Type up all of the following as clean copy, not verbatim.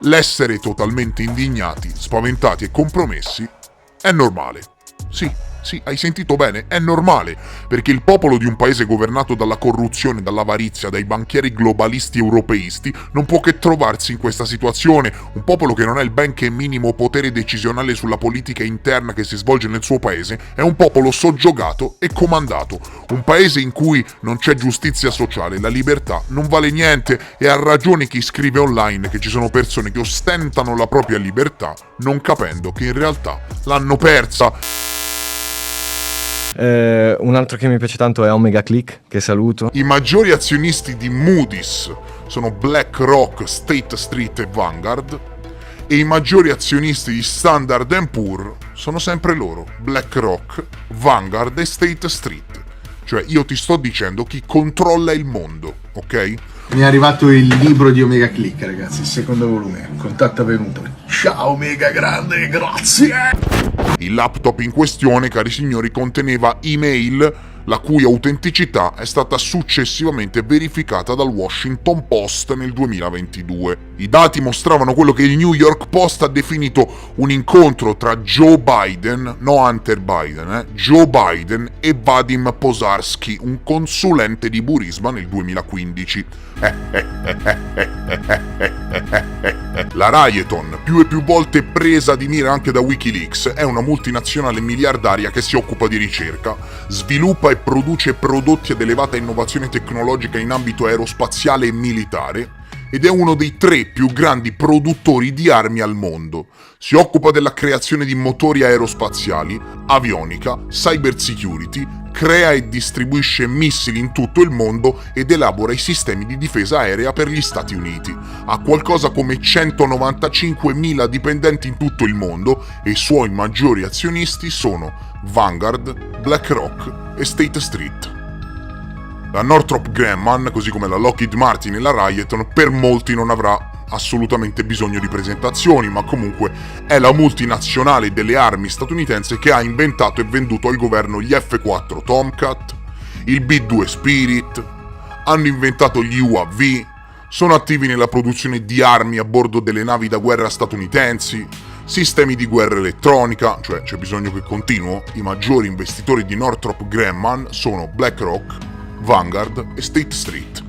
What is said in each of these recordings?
L'essere totalmente indignati, spaventati e compromessi è normale. Sì, hai sentito bene, è normale, perché il popolo di un paese governato dalla corruzione, dall'avarizia, dai banchieri globalisti europeisti non può che trovarsi in questa situazione. Un popolo che non ha il benché minimo potere decisionale sulla politica interna che si svolge nel suo paese è un popolo soggiogato e comandato. Un paese in cui non c'è giustizia sociale, la libertà non vale niente, e ha ragione chi scrive online che ci sono persone che ostentano la propria libertà non capendo che in realtà l'hanno persa. Un altro che mi piace tanto è Omega Click, che saluto. I maggiori azionisti di Moody's sono BlackRock, State Street e Vanguard, e i maggiori azionisti di Standard & Poor's sono sempre loro, BlackRock, Vanguard e State Street. Cioè io ti sto dicendo chi controlla il mondo, ok? Mi è arrivato il libro di Omega Click, ragazzi, il secondo volume, contatto avvenuto. Ciao Omega grande, grazie! Il laptop in questione, cari signori, conteneva email la cui autenticità è stata successivamente verificata dal Washington Post nel 2022. I dati mostravano quello che il New York Post ha definito un incontro tra Joe Biden, no Hunter Biden, Joe Biden e Vadim Pozharsky, un consulente di Burisma nel 2015. La Raytheon, più e più volte presa di mira anche da Wikileaks, è una multinazionale miliardaria che si occupa di ricerca, sviluppa e produce prodotti ad elevata innovazione tecnologica in ambito aerospaziale e militare, ed è uno dei 3 più grandi produttori di armi al mondo. Si occupa della creazione di motori aerospaziali, avionica, cyber security, crea e distribuisce missili in tutto il mondo ed elabora i sistemi di difesa aerea per gli Stati Uniti. Ha qualcosa come 195.000 dipendenti in tutto il mondo e i suoi maggiori azionisti sono Vanguard, BlackRock e State Street. La Northrop Grumman, così come la Lockheed Martin e la Raytheon, per molti non avrà assolutamente bisogno di presentazioni, ma comunque è la multinazionale delle armi statunitense che ha inventato e venduto al governo gli F-4 Tomcat, il B-2 Spirit, hanno inventato gli UAV, sono attivi nella produzione di armi a bordo delle navi da guerra statunitensi, sistemi di guerra elettronica, cioè c'è bisogno che continuo. I maggiori investitori di Northrop Grumman sono BlackRock, Vanguard e State Street.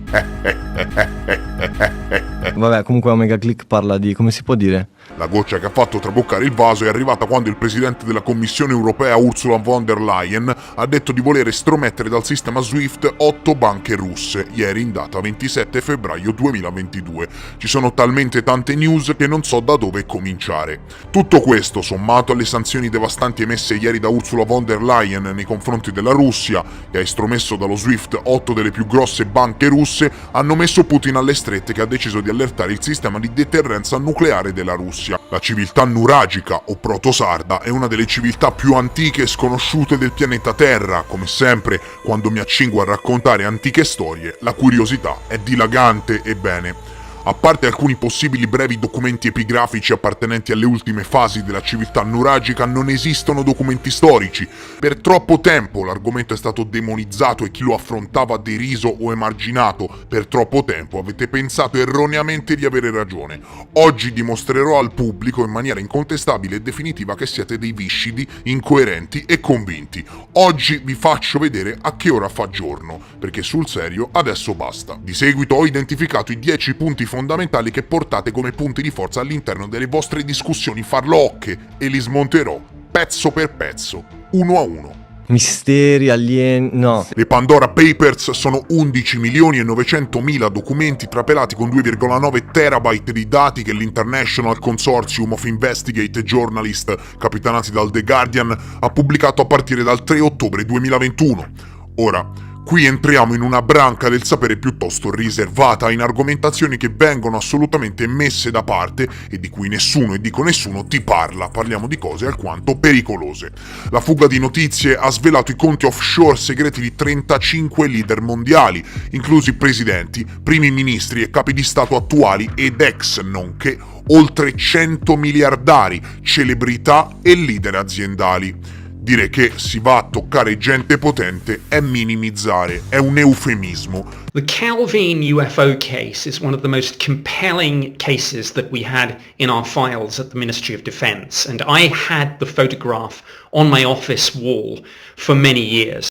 Vabbè, comunque Omega Click parla di, come si può dire? La goccia che ha fatto traboccare il vaso è arrivata quando il presidente della Commissione europea Ursula von der Leyen ha detto di voler estromettere dal sistema SWIFT 8 banche russe, ieri in data 27 febbraio 2022. Ci sono talmente tante news che non so da dove cominciare. Tutto questo, sommato alle sanzioni devastanti emesse ieri da Ursula von der Leyen nei confronti della Russia, che ha estromesso dallo SWIFT 8 delle più grosse banche russe, hanno messo Putin alle strette, che ha deciso di allertare il sistema di deterrenza nucleare della Russia. La civiltà nuragica o protosarda è una delle civiltà più antiche e sconosciute del pianeta Terra. Come sempre, quando mi accingo a raccontare antiche storie, la curiosità è dilagante. Ebbene, a parte alcuni possibili brevi documenti epigrafici appartenenti alle ultime fasi della civiltà nuragica, non esistono documenti storici. Per troppo tempo l'argomento è stato demonizzato e chi lo affrontava deriso o emarginato. Per troppo tempo avete pensato erroneamente di avere ragione. Oggi dimostrerò al pubblico in maniera incontestabile e definitiva che siete dei viscidi, incoerenti e convinti. Oggi vi faccio vedere a che ora fa giorno, perché sul serio adesso basta. Di seguito ho identificato i 10 punti fondamentali che portate come punti di forza all'interno delle vostre discussioni farlocche e li smonterò pezzo per pezzo, uno a uno. Misteri, alieni, no. Le Pandora Papers sono 11.900.000 documenti trapelati con 2,9 terabyte di dati che l'International Consortium of Investigate Journalists, capitanati dal The Guardian, ha pubblicato a partire dal 3 ottobre 2021. Ora, qui entriamo in una branca del sapere piuttosto riservata, in argomentazioni che vengono assolutamente messe da parte e di cui nessuno, e dico nessuno, ti parla. Parliamo di cose alquanto pericolose. La fuga di notizie ha svelato i conti offshore segreti di 35 leader mondiali, inclusi presidenti, primi ministri e capi di stato attuali ed ex, nonché oltre 100 miliardari, celebrità e leader aziendali. Dire che si va a toccare gente potente è minimizzare, è un eufemismo. The Calvin UFO case is one of the most compelling cases that we had in our files at the Ministry of Defense, and I had the photograph on my office wall for many years.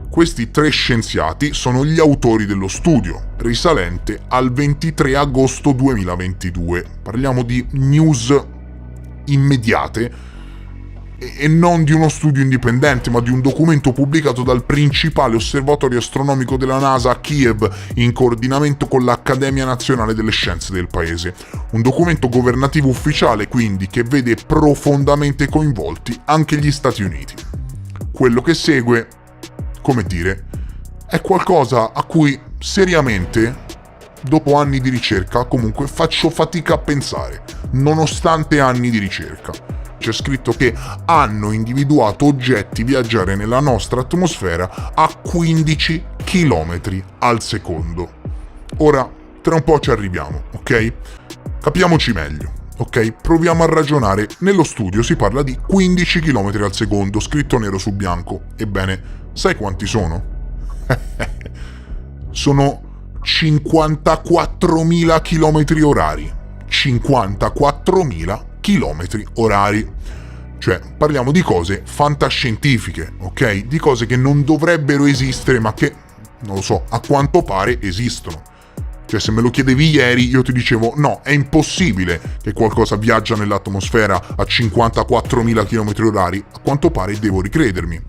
Questi 3 scienziati sono gli autori dello studio, risalente al 23 agosto 2022. Parliamo di news immediate e non di uno studio indipendente, ma di un documento pubblicato dal principale osservatorio astronomico della NASA a Kiev, in coordinamento con l'Accademia Nazionale delle Scienze del paese. Un documento governativo ufficiale, quindi, che vede profondamente coinvolti anche gli Stati Uniti. Quello che segue, come dire, è qualcosa a cui seriamente, dopo anni di ricerca, comunque faccio fatica a pensare, nonostante anni di ricerca. C'è scritto che hanno individuato oggetti viaggiare nella nostra atmosfera a 15 km al secondo. Ora, tra un po' ci arriviamo, ok? Capiamoci meglio, ok? Proviamo a ragionare. Nello studio si parla di 15 km al secondo, scritto nero su bianco. Ebbene, sai quanti sono? Sono 54.000 km orari. 54.000 chilometri orari. Cioè, parliamo di cose fantascientifiche, ok? Di cose che non dovrebbero esistere, ma che, non lo so, a quanto pare esistono. Cioè, se me lo chiedevi ieri, io ti dicevo, no, è impossibile che qualcosa viaggia nell'atmosfera a 54.000 km orari. A quanto pare devo ricredermi.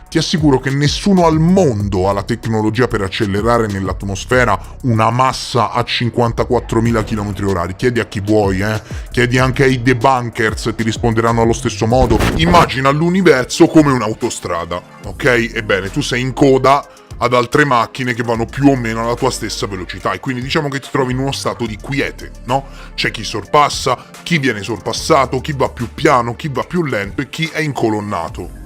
Ti assicuro che nessuno al mondo ha la tecnologia per accelerare nell'atmosfera una massa a 54.000 km orari. Chiedi a chi vuoi, Chiedi anche ai debunkers, ti risponderanno allo stesso modo. Immagina l'universo come un'autostrada, ok? Ebbene, tu sei in coda ad altre macchine che vanno più o meno alla tua stessa velocità e quindi diciamo che ti trovi in uno stato di quiete, no? C'è chi sorpassa, chi viene sorpassato, chi va più piano, chi va più lento e chi è incolonnato.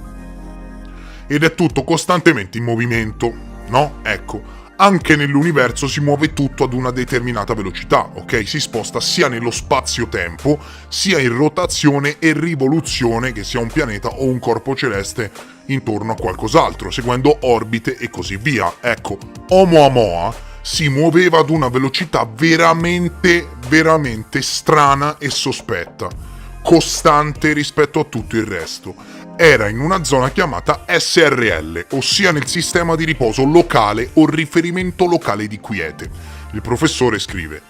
Ed è tutto costantemente in movimento, no? Ecco, anche nell'universo si muove tutto ad una determinata velocità, ok? Si sposta sia nello spazio-tempo, sia in rotazione e rivoluzione, che sia un pianeta o un corpo celeste intorno a qualcos'altro, seguendo orbite e così via. Ecco, Oumuamua si muoveva ad una velocità veramente strana e sospetta, costante rispetto a tutto il resto. Era in una zona chiamata SRL, ossia nel sistema di riposo locale o riferimento locale di quiete. Il professore scrive: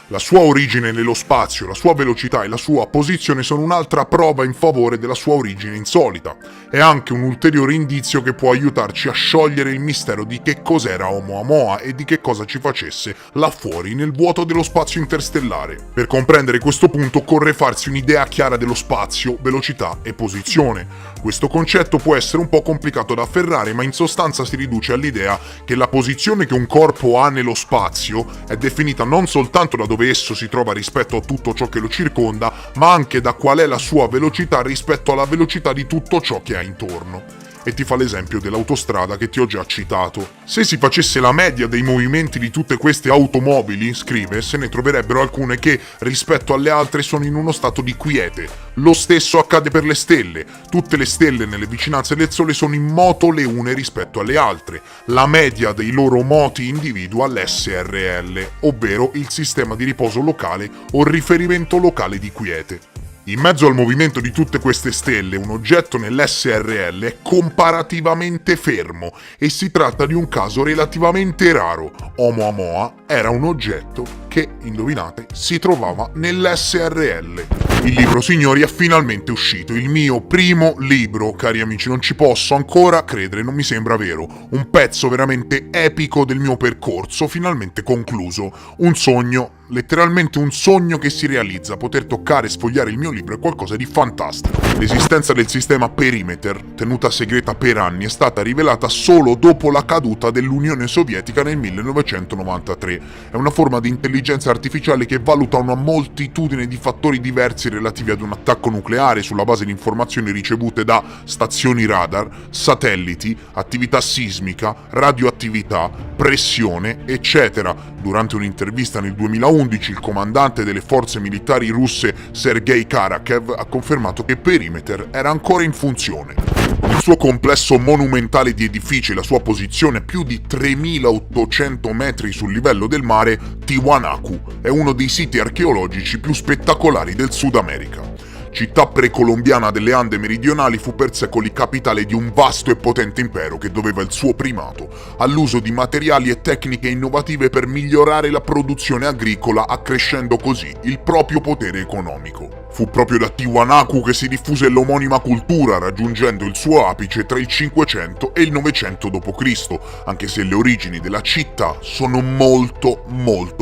la sua origine nello spazio, la sua velocità e la sua posizione sono un'altra prova in favore della sua origine insolita. È anche un ulteriore indizio che può aiutarci a sciogliere il mistero di che cos'era Oumuamua e di che cosa ci facesse là fuori nel vuoto dello spazio interstellare. Per comprendere questo punto occorre farsi un'idea chiara dello spazio, velocità e posizione. Questo concetto può essere un po' complicato da afferrare, ma in sostanza si riduce all'idea che la posizione che un corpo ha nello spazio è definita non soltanto da dove esso si trova rispetto a tutto ciò che lo circonda, ma anche da qual è la sua velocità rispetto alla velocità di tutto ciò che ha intorno. E ti fa l'esempio dell'autostrada che ti ho già citato. Se si facesse la media dei movimenti di tutte queste automobili, scrive, se ne troverebbero alcune che rispetto alle altre sono in uno stato di quiete. Lo stesso accade per le stelle. Tutte le stelle nelle vicinanze del Sole sono in moto le une rispetto alle altre. La media dei loro moti individua l'SRL, ovvero il sistema di riposo locale o riferimento locale di quiete. In mezzo al movimento di tutte queste stelle, un oggetto nell'SRL è comparativamente fermo e si tratta di un caso relativamente raro. Oumuamua era un oggetto che, indovinate, si trovava nell'SRL. Il libro, signori, è finalmente uscito, il mio primo libro, cari amici, non ci posso ancora credere, non mi sembra vero. Un pezzo veramente epico del mio percorso, finalmente concluso. Un sogno, letteralmente un sogno che si realizza. Poter toccare e sfogliare il mio libro è qualcosa di fantastico. L'esistenza del sistema Perimeter, tenuta segreta per anni, è stata rivelata solo dopo la caduta dell'Unione Sovietica nel 1993. È una forma di intelligenza artificiale che valuta una moltitudine di fattori diversi relativi ad un attacco nucleare sulla base di informazioni ricevute da stazioni radar, satelliti, attività sismica, radioattività, pressione, eccetera. Durante un'intervista nel 2001 2011 il comandante delle forze militari russe Sergei Karakev ha confermato che Perimeter era ancora in funzione. Con il suo complesso monumentale di edifici e la sua posizione a più di 3.800 metri sul livello del mare, Tiwanaku è uno dei siti archeologici più spettacolari del Sud America. Città precolombiana delle Ande meridionali, fu per secoli capitale di un vasto e potente impero che doveva il suo primato all'uso di materiali e tecniche innovative per migliorare la produzione agricola, accrescendo così il proprio potere economico. Fu proprio da Tiwanaku che si diffuse l'omonima cultura, raggiungendo il suo apice tra il 500 e il 900 d.C., anche se le origini della città sono molto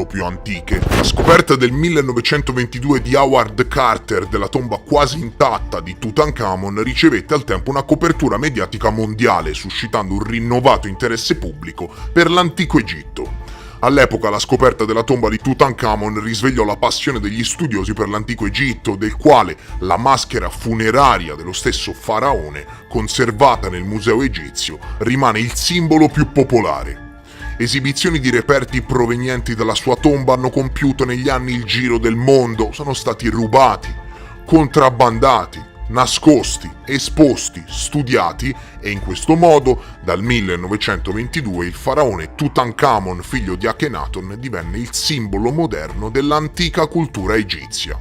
più antiche. La scoperta del 1922 di Howard Carter della tomba quasi intatta di Tutankhamon ricevette al tempo una copertura mediatica mondiale, suscitando un rinnovato interesse pubblico per l'antico Egitto. All'epoca la scoperta della tomba di Tutankhamon risvegliò la passione degli studiosi per l'antico Egitto, del quale la maschera funeraria dello stesso faraone, conservata nel museo egizio, rimane il simbolo più popolare. Esibizioni di reperti provenienti dalla sua tomba hanno compiuto negli anni il giro del mondo, sono stati rubati, contrabbandati, nascosti, esposti, studiati e in questo modo dal 1922 il faraone Tutankhamon, figlio di Akhenaton, divenne il simbolo moderno dell'antica cultura egizia.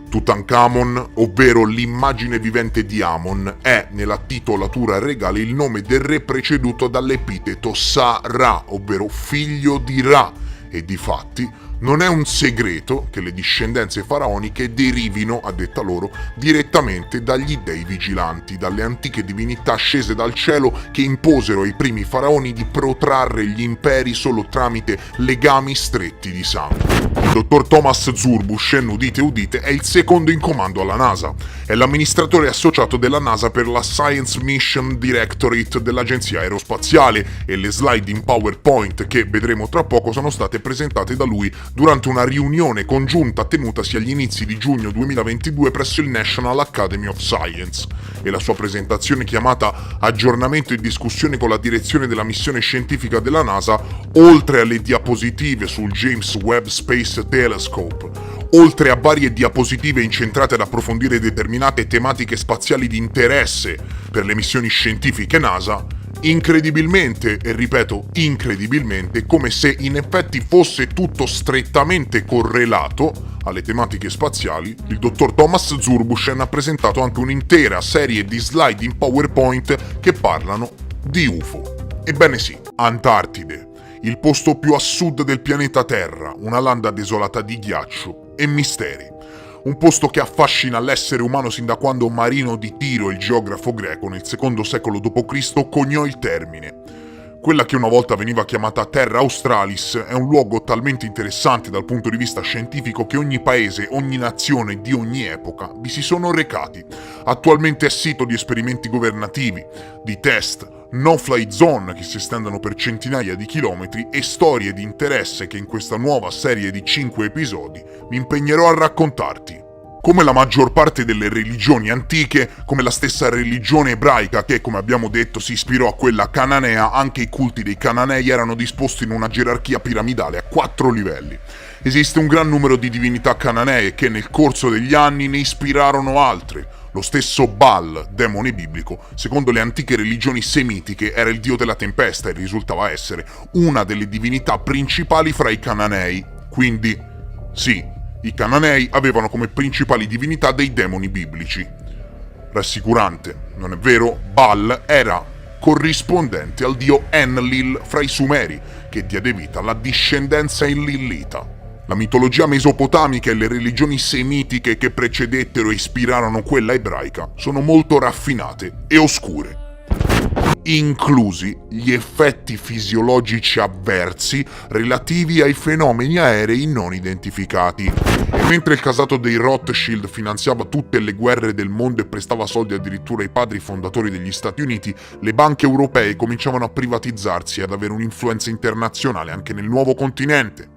Tutankhamon, ovvero l'immagine vivente di Amon, è nella titolatura regale il nome del re preceduto dall'epiteto Sa-Ra, ovvero figlio di Ra, e difatti non è un segreto che le discendenze faraoniche derivino, a detta loro, direttamente dagli dei vigilanti, dalle antiche divinità scese dal cielo che imposero ai primi faraoni di protrarre gli imperi solo tramite legami stretti di sangue. Il dottor Thomas Zurbuchen, udite udite, è il secondo in comando alla NASA. È l'amministratore associato della NASA per la Science Mission Directorate dell'Agenzia Aerospaziale e le slide in PowerPoint che vedremo tra poco sono state presentate da lui durante una riunione congiunta tenutasi agli inizi di giugno 2022 presso il National Academy of Science, e la sua presentazione, chiamata Aggiornamento e discussione con la direzione della missione scientifica della NASA, oltre alle diapositive sul James Webb Space Telescope, oltre a varie diapositive incentrate ad approfondire determinate tematiche spaziali di interesse per le missioni scientifiche NASA, incredibilmente, e ripeto incredibilmente, come se in effetti fosse tutto strettamente correlato alle tematiche spaziali, il dottor Thomas Zurbuchen ha presentato anche un'intera serie di slide in PowerPoint che parlano di UFO. Ebbene sì, Antartide, il posto più a sud del pianeta Terra, una landa desolata di ghiaccio e misteri. Un posto che affascina l'essere umano sin da quando Marino di Tiro, il geografo greco, nel II secolo d.C. coniò il termine. Quella che una volta veniva chiamata Terra Australis è un luogo talmente interessante dal punto di vista scientifico che ogni paese, ogni nazione di ogni epoca vi si sono recati. Attualmente è sito di esperimenti governativi, di test, no-fly zone che si estendono per centinaia di chilometri e storie di interesse che in questa nuova serie di 5 episodi mi impegnerò a raccontarti. Come la maggior parte delle religioni antiche, come la stessa religione ebraica che, come abbiamo detto, si ispirò a quella cananea, anche i culti dei cananei erano disposti in una gerarchia piramidale a 4 livelli. Esiste un gran numero di divinità cananee che nel corso degli anni ne ispirarono altre. Lo stesso Baal, demone biblico, secondo le antiche religioni semitiche era il dio della tempesta e risultava essere una delle divinità principali fra i cananei. Quindi, sì, i cananei avevano come principali divinità dei demoni biblici. Rassicurante, non è vero? Baal era corrispondente al dio Enlil fra i Sumeri, che diede vita alla discendenza enlillita. La mitologia mesopotamica e le religioni semitiche che precedettero e ispirarono quella ebraica sono molto raffinate e oscure, inclusi gli effetti fisiologici avversi relativi ai fenomeni aerei non identificati. E mentre il casato dei Rothschild finanziava tutte le guerre del mondo e prestava soldi addirittura ai padri fondatori degli Stati Uniti, le banche europee cominciavano a privatizzarsi e ad avere un'influenza internazionale anche nel nuovo continente.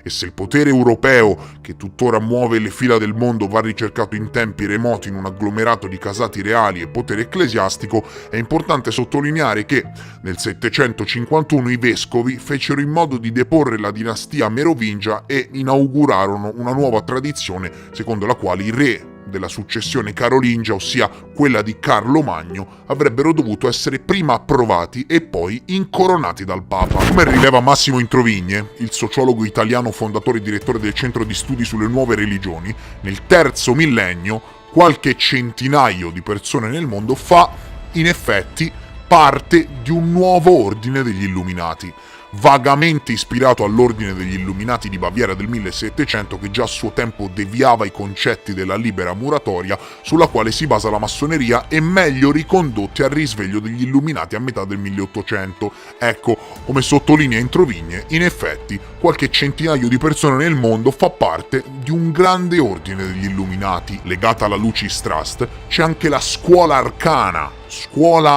e se il potere europeo, che tuttora muove le fila del mondo, va ricercato in tempi remoti in un agglomerato di casati reali e potere ecclesiastico, è importante sottolineare che nel 751 i vescovi fecero in modo di deporre la dinastia merovingia e inaugurarono una nuova tradizione secondo la quale i re della successione carolingia, ossia quella di Carlo Magno, avrebbero dovuto essere prima approvati e poi incoronati dal Papa. Come rileva Massimo Introvigne, il sociologo italiano fondatore e direttore del Centro di Studi sulle Nuove Religioni, nel terzo millennio qualche centinaio di persone nel mondo fa, in effetti, parte di un nuovo ordine degli Illuminati, vagamente ispirato all'ordine degli Illuminati di Baviera del 1700, che già a suo tempo deviava i concetti della libera muratoria sulla quale si basa la massoneria, e meglio ricondotti al risveglio degli Illuminati a metà del 1800. Ecco, come sottolinea Introvigne, in effetti qualche centinaio di persone nel mondo fa parte di un grande ordine degli Illuminati. Legata alla Lucis Trust c'è anche la Scuola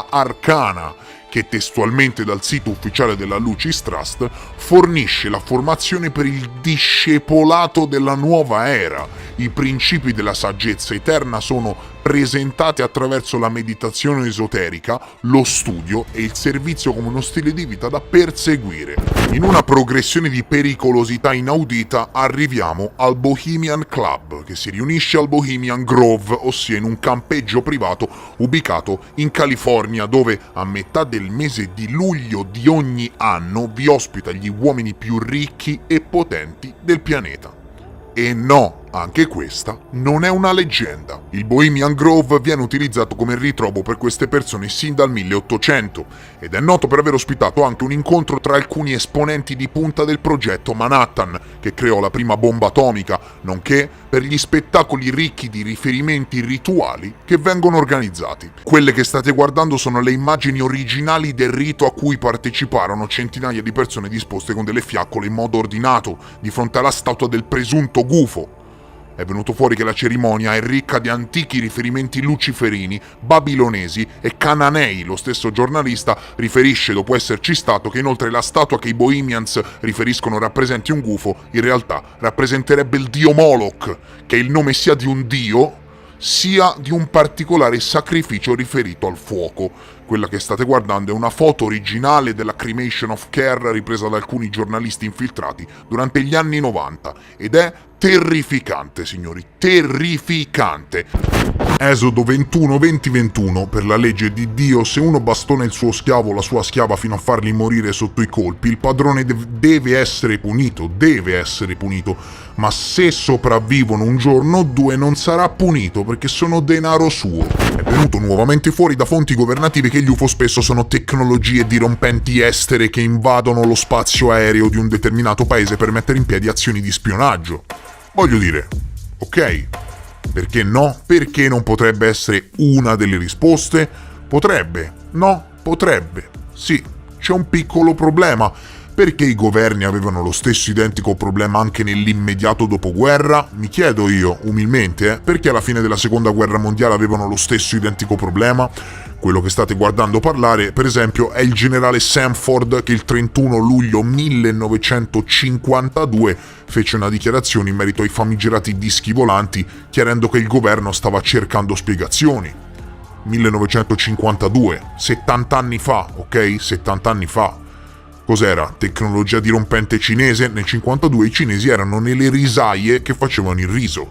Arcana, che testualmente dal sito ufficiale della Lucis Trust fornisce la formazione per il discepolato della nuova era. I principi della saggezza eterna sono presentati attraverso la meditazione esoterica, lo studio e il servizio come uno stile di vita da perseguire. In una progressione di pericolosità inaudita arriviamo al Bohemian Club, che si riunisce al Bohemian Grove, ossia in un campeggio privato ubicato in California, dove a metà del mese di luglio di ogni anno vi ospita gli uomini più ricchi e potenti del pianeta. E no, anche questa non è una leggenda. Il Bohemian Grove viene utilizzato come ritrovo per queste persone sin dal 1800 ed è noto per aver ospitato anche un incontro tra alcuni esponenti di punta del progetto Manhattan, che creò la prima bomba atomica, nonché per gli spettacoli ricchi di riferimenti rituali che vengono organizzati. Quelle che state guardando sono le immagini originali del rito a cui parteciparono centinaia di persone disposte con delle fiaccole in modo ordinato di fronte alla statua del presunto gufo. È venuto fuori che la cerimonia è ricca di antichi riferimenti luciferini, babilonesi e cananei. Lo stesso giornalista riferisce, dopo esserci stato, che inoltre la statua che i Bohemians riferiscono rappresenti un gufo, in realtà rappresenterebbe il dio Moloch, che è il nome sia di un dio sia di un particolare sacrificio riferito al fuoco. Quella che state guardando è una foto originale della Cremation of Care ripresa da alcuni giornalisti infiltrati durante gli anni 90 ed è terrificante, signori, terrificante. Esodo 21-20-21, per la legge di Dio, se uno bastona il suo schiavo o la sua schiava fino a farli morire sotto i colpi, il padrone deve essere punito, ma se sopravvivono un giorno o due non sarà punito perché sono denaro suo. È venuto nuovamente fuori da fonti governative che gli UFO spesso sono tecnologie dirompenti estere che invadono lo spazio aereo di un determinato paese per mettere in piedi azioni di spionaggio. Voglio dire, ok, perché no? Perché non potrebbe essere una delle risposte? Potrebbe, no? Potrebbe, sì, c'è un piccolo problema. Perché i governi avevano lo stesso identico problema anche nell'immediato dopoguerra? Mi chiedo io, umilmente, perché alla fine della seconda guerra mondiale avevano lo stesso identico problema? Quello che state guardando parlare, per esempio, è il generale Sanford che il 31 luglio 1952 fece una dichiarazione in merito ai famigerati dischi volanti, chiarendo che il governo stava cercando spiegazioni. 1952, 70 anni fa, ok? 70 anni fa. Cos'era? Tecnologia dirompente cinese? Nel 52 i cinesi erano nelle risaie che facevano il riso.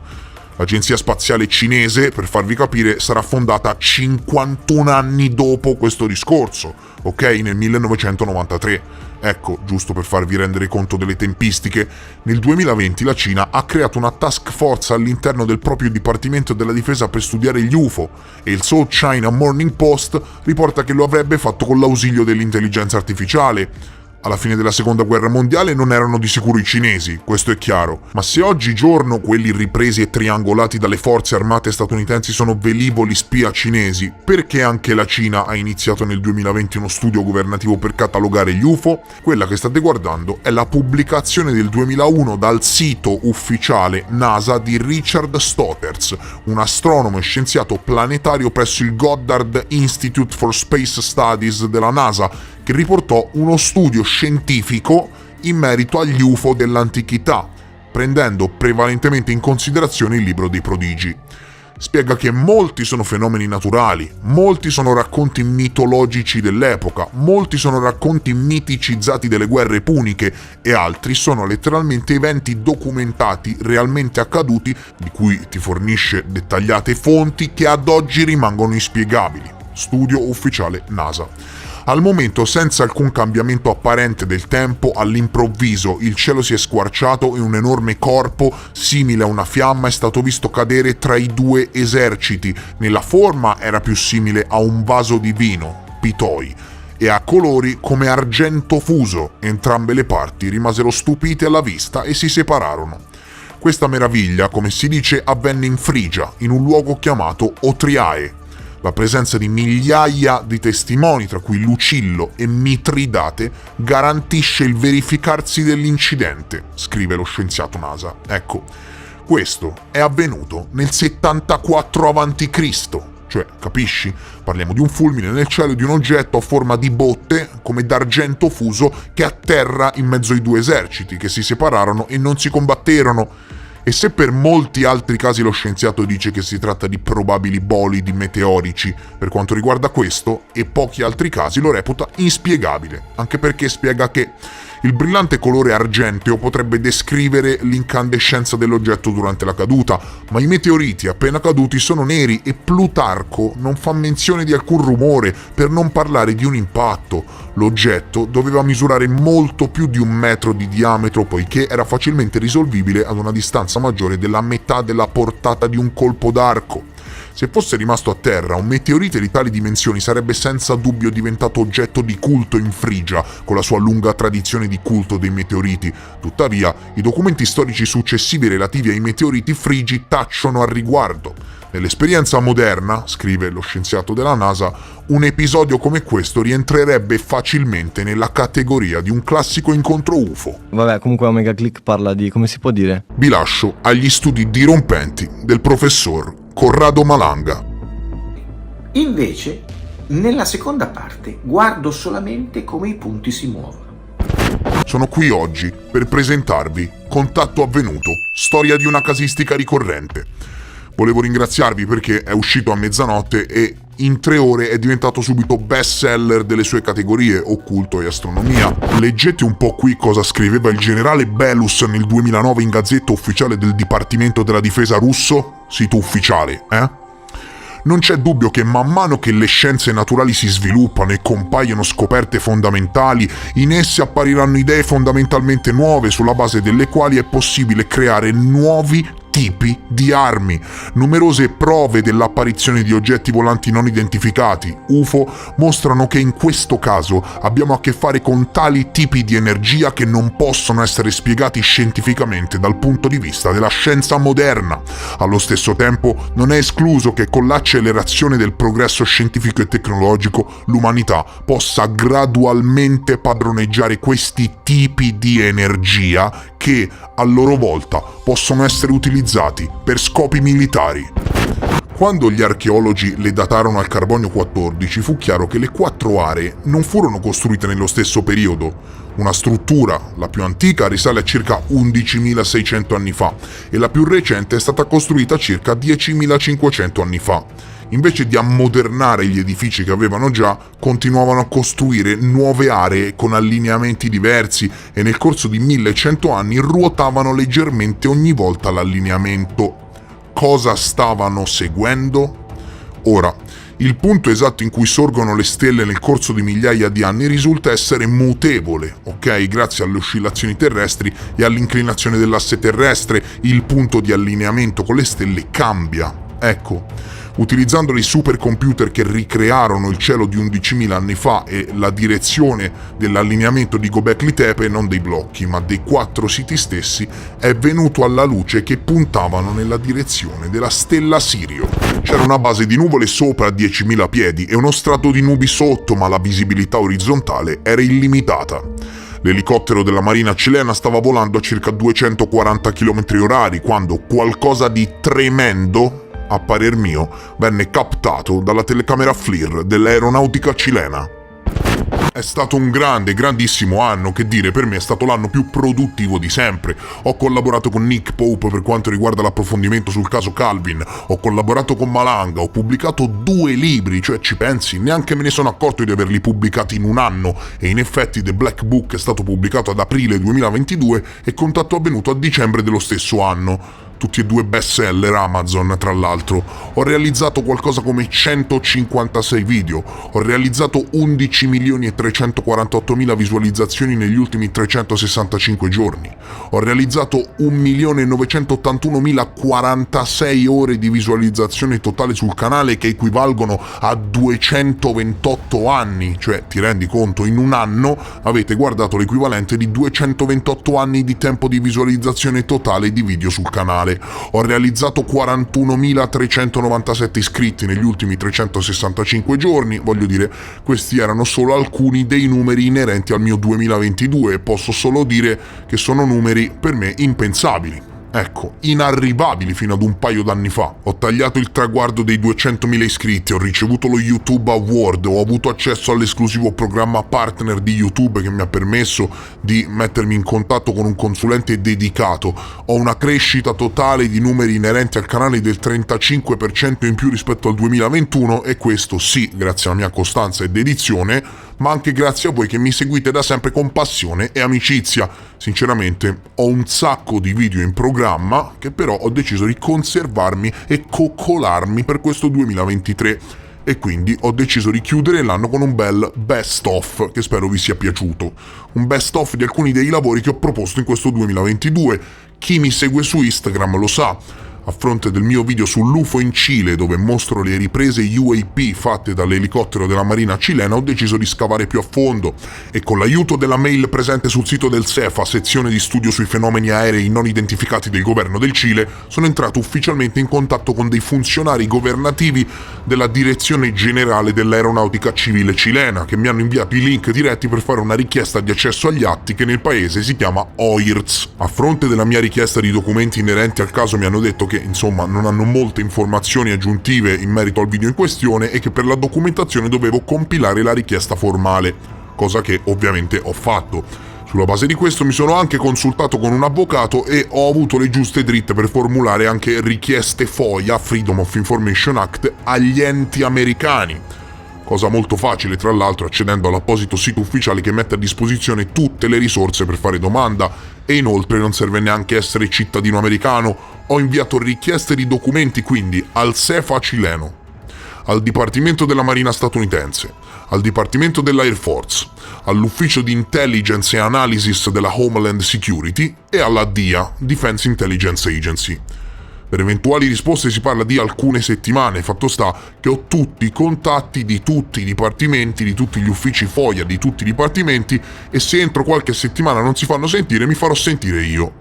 L'agenzia spaziale cinese, per farvi capire, sarà fondata 51 anni dopo questo discorso, ok? Nel 1993. Ecco, giusto per farvi rendere conto delle tempistiche, nel 2020 la Cina ha creato una task force all'interno del proprio Dipartimento della Difesa per studiare gli UFO e il South China Morning Post riporta che lo avrebbe fatto con l'ausilio dell'intelligenza artificiale. Alla fine della seconda guerra mondiale non erano di sicuro i cinesi, questo è chiaro, ma se oggigiorno quelli ripresi e triangolati dalle forze armate statunitensi sono velivoli spia cinesi, perché anche la Cina ha iniziato nel 2020 uno studio governativo per catalogare gli UFO? Quella che state guardando è la pubblicazione del 2001 dal sito ufficiale NASA di Richard Stotters, un astronomo e scienziato planetario presso il Goddard Institute for Space Studies della NASA, che riportò uno studio scientifico in merito agli UFO dell'antichità, prendendo prevalentemente in considerazione il libro dei prodigi. Spiega che molti sono fenomeni naturali, molti sono racconti mitologici dell'epoca, molti sono racconti miticizzati delle guerre puniche e altri sono letteralmente eventi documentati, realmente accaduti, di cui ti fornisce dettagliate fonti che ad oggi rimangono inspiegabili. Studio ufficiale NASA. Al momento, senza alcun cambiamento apparente del tempo, all'improvviso il cielo si è squarciato e un enorme corpo, simile a una fiamma, è stato visto cadere tra i due eserciti. Nella forma era più simile a un vaso di vino, pitoi, e a colori come argento fuso. Entrambe le parti rimasero stupite alla vista e si separarono. Questa meraviglia, come si dice, avvenne in Frigia, in un luogo chiamato Otriae. La presenza di migliaia di testimoni, tra cui Lucillo e Mitridate, garantisce il verificarsi dell'incidente, scrive lo scienziato NASA. Ecco, questo è avvenuto nel 74 a.C., cioè, capisci? Parliamo di un fulmine nel cielo e di un oggetto a forma di botte, come d'argento fuso, che atterra in mezzo ai due eserciti, che si separarono e non si combatterono. E se per molti altri casi lo scienziato dice che si tratta di probabili bolidi meteorici, per quanto riguarda questo e pochi altri casi lo reputa inspiegabile, anche perché spiega che il brillante colore argenteo potrebbe descrivere l'incandescenza dell'oggetto durante la caduta, ma i meteoriti appena caduti sono neri e Plutarco non fa menzione di alcun rumore, per non parlare di un impatto. L'oggetto doveva misurare molto più di 1 metro di diametro, poiché era facilmente risolvibile ad una distanza maggiore della metà della portata di un colpo d'arco. Se fosse rimasto a terra, un meteorite di tali dimensioni sarebbe senza dubbio diventato oggetto di culto in Frigia, con la sua lunga tradizione di culto dei meteoriti. Tuttavia, i documenti storici successivi relativi ai meteoriti frigi tacciono al riguardo. Nell'esperienza moderna, scrive lo scienziato della NASA, un episodio come questo rientrerebbe facilmente nella categoria di un classico incontro UFO. Vabbè, comunque Omega Click parla di, come si può dire? Vi lascio agli studi dirompenti del professor Corrado Malanga. Invece, nella seconda parte, guardo solamente come i punti si muovono. Sono qui oggi per presentarvi Contatto Avvenuto, storia di una casistica ricorrente. Volevo ringraziarvi perché è uscito a mezzanotte e in 3 ore è diventato subito best seller delle sue categorie, occulto e astronomia. Leggete un po' qui cosa scriveva il generale Belus nel 2009 in Gazzetta Ufficiale del Dipartimento della Difesa russo, sito ufficiale, Non c'è dubbio che man mano che le scienze naturali si sviluppano e compaiono scoperte fondamentali, in esse appariranno idee fondamentalmente nuove sulla base delle quali è possibile creare nuovi tipi di armi. Numerose prove dell'apparizione di oggetti volanti non identificati, UFO, mostrano che in questo caso abbiamo a che fare con tali tipi di energia che non possono essere spiegati scientificamente dal punto di vista della scienza moderna. Allo stesso tempo, non è escluso che con l'accelerazione del progresso scientifico e tecnologico l'umanità possa gradualmente padroneggiare questi tipi di energia che, a loro volta, possono essere utilizzati per scopi militari. Quando gli archeologi le datarono al carbonio 14, fu chiaro che le 4 aree non furono costruite nello stesso periodo. Una struttura, la più antica, risale a circa 11.600 anni fa e la più recente è stata costruita circa 10.500 anni fa. Invece di ammodernare gli edifici che avevano già, continuavano a costruire nuove aree con allineamenti diversi e nel corso di 1100 anni ruotavano leggermente ogni volta l'allineamento. Cosa stavano seguendo? Ora, il punto esatto in cui sorgono le stelle nel corso di migliaia di anni risulta essere mutevole, ok? Grazie alle oscillazioni terrestri e all'inclinazione dell'asse terrestre, il punto di allineamento con le stelle cambia. Ecco, utilizzando i supercomputer che ricrearono il cielo di 11.000 anni fa e la direzione dell'allineamento di Göbekli Tepe, non dei blocchi ma dei 4 siti stessi, è venuto alla luce che puntavano nella direzione della stella Sirio. C'era una base di nuvole sopra a 10.000 piedi e uno strato di nubi sotto, ma la visibilità orizzontale era illimitata. L'elicottero della Marina cilena stava volando a circa 240 km/h quando qualcosa di tremendo, a parer mio, venne captato dalla telecamera FLIR dell'aeronautica cilena. È stato un grandissimo anno, che dire, per me è stato l'anno più produttivo di sempre. Ho collaborato con Nick Pope per quanto riguarda l'approfondimento sul caso Calvin, ho collaborato con Malanga, ho pubblicato 2 libri, cioè ci pensi, neanche me ne sono accorto di averli pubblicati in un anno, e in effetti The Black Book è stato pubblicato ad aprile 2022 e Contatto avvenuto a dicembre dello stesso anno. Tutti e 2 bestseller Amazon, tra l'altro. Ho realizzato qualcosa come 156 video, ho realizzato 11.348.000 visualizzazioni negli ultimi 365 giorni, ho realizzato 1.981.046 ore di visualizzazione totale sul canale, che equivalgono a 228 anni, cioè ti rendi conto, in un anno avete guardato l'equivalente di 228 anni di tempo di visualizzazione totale di video sul canale. Ho realizzato 41.397 iscritti negli ultimi 365 giorni, voglio dire, questi erano solo alcuni dei numeri inerenti al mio 2022 e posso solo dire che sono numeri per me impensabili. Ecco, inarrivabili fino ad un paio d'anni fa. Ho tagliato il traguardo dei 200.000 iscritti, ho ricevuto lo YouTube Award, ho avuto accesso all'esclusivo programma partner di YouTube che mi ha permesso di mettermi in contatto con un consulente dedicato. Ho una crescita totale di numeri inerenti al canale del 35% in più rispetto al 2021, e questo sì, grazie alla mia costanza e dedizione, ma anche grazie a voi che mi seguite da sempre con passione e amicizia. Sinceramente, ho un sacco di video in programma che però ho deciso di conservarmi e coccolarmi per questo 2023, e quindi ho deciso di chiudere l'anno con un bel best of che spero vi sia piaciuto. Un best of di alcuni dei lavori che ho proposto in questo 2022. Chi mi segue su Instagram lo sa. A fronte del mio video sull'UFO in Cile, dove mostro le riprese UAP fatte dall'elicottero della Marina cilena, ho deciso di scavare più a fondo e con l'aiuto della mail presente sul sito del CEFA, sezione di studio sui fenomeni aerei non identificati del governo del Cile, sono entrato ufficialmente in contatto con dei funzionari governativi della Direzione Generale dell'Aeronautica Civile cilena, che mi hanno inviato i link diretti per fare una richiesta di accesso agli atti che nel paese si chiama OIRTS. A fronte della mia richiesta di documenti inerenti al caso mi hanno detto che insomma non hanno molte informazioni aggiuntive in merito al video in questione e che per la documentazione dovevo compilare la richiesta formale, cosa che ovviamente ho fatto. Sulla base di questo mi sono anche consultato con un avvocato e ho avuto le giuste dritte per formulare anche richieste FOIA, Freedom of Information Act, agli enti americani. Cosa molto facile, tra l'altro, accedendo all'apposito sito ufficiale che mette a disposizione tutte le risorse per fare domanda, e inoltre non serve neanche essere cittadino americano. Ho inviato richieste di documenti quindi al CEFA cileno, al Dipartimento della Marina statunitense, al Dipartimento dell'Air Force, all'Ufficio di Intelligence e Analysis della Homeland Security e alla DIA, Defense Intelligence Agency. Per eventuali risposte si parla di alcune settimane, fatto sta che ho tutti i contatti di tutti i dipartimenti, di tutti gli uffici FOIA, di tutti i dipartimenti, e se entro qualche settimana non si fanno sentire mi farò sentire io,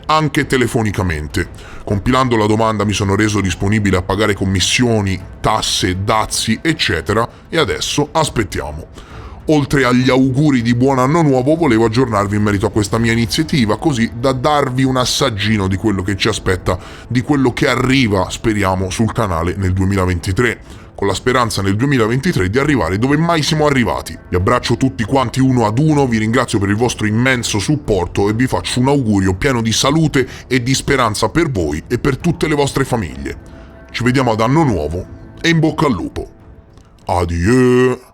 anche telefonicamente. Compilando la domanda mi sono reso disponibile a pagare commissioni, tasse, dazi, eccetera, e adesso aspettiamo. Oltre agli auguri di buon anno nuovo, volevo aggiornarvi in merito a questa mia iniziativa, così da darvi un assaggino di quello che ci aspetta, di quello che arriva, speriamo, sul canale nel 2023, con la speranza nel 2023 di arrivare dove mai siamo arrivati. Vi abbraccio tutti quanti uno ad uno, vi ringrazio per il vostro immenso supporto e vi faccio un augurio pieno di salute e di speranza per voi e per tutte le vostre famiglie. Ci vediamo ad anno nuovo e in bocca al lupo. Adieu!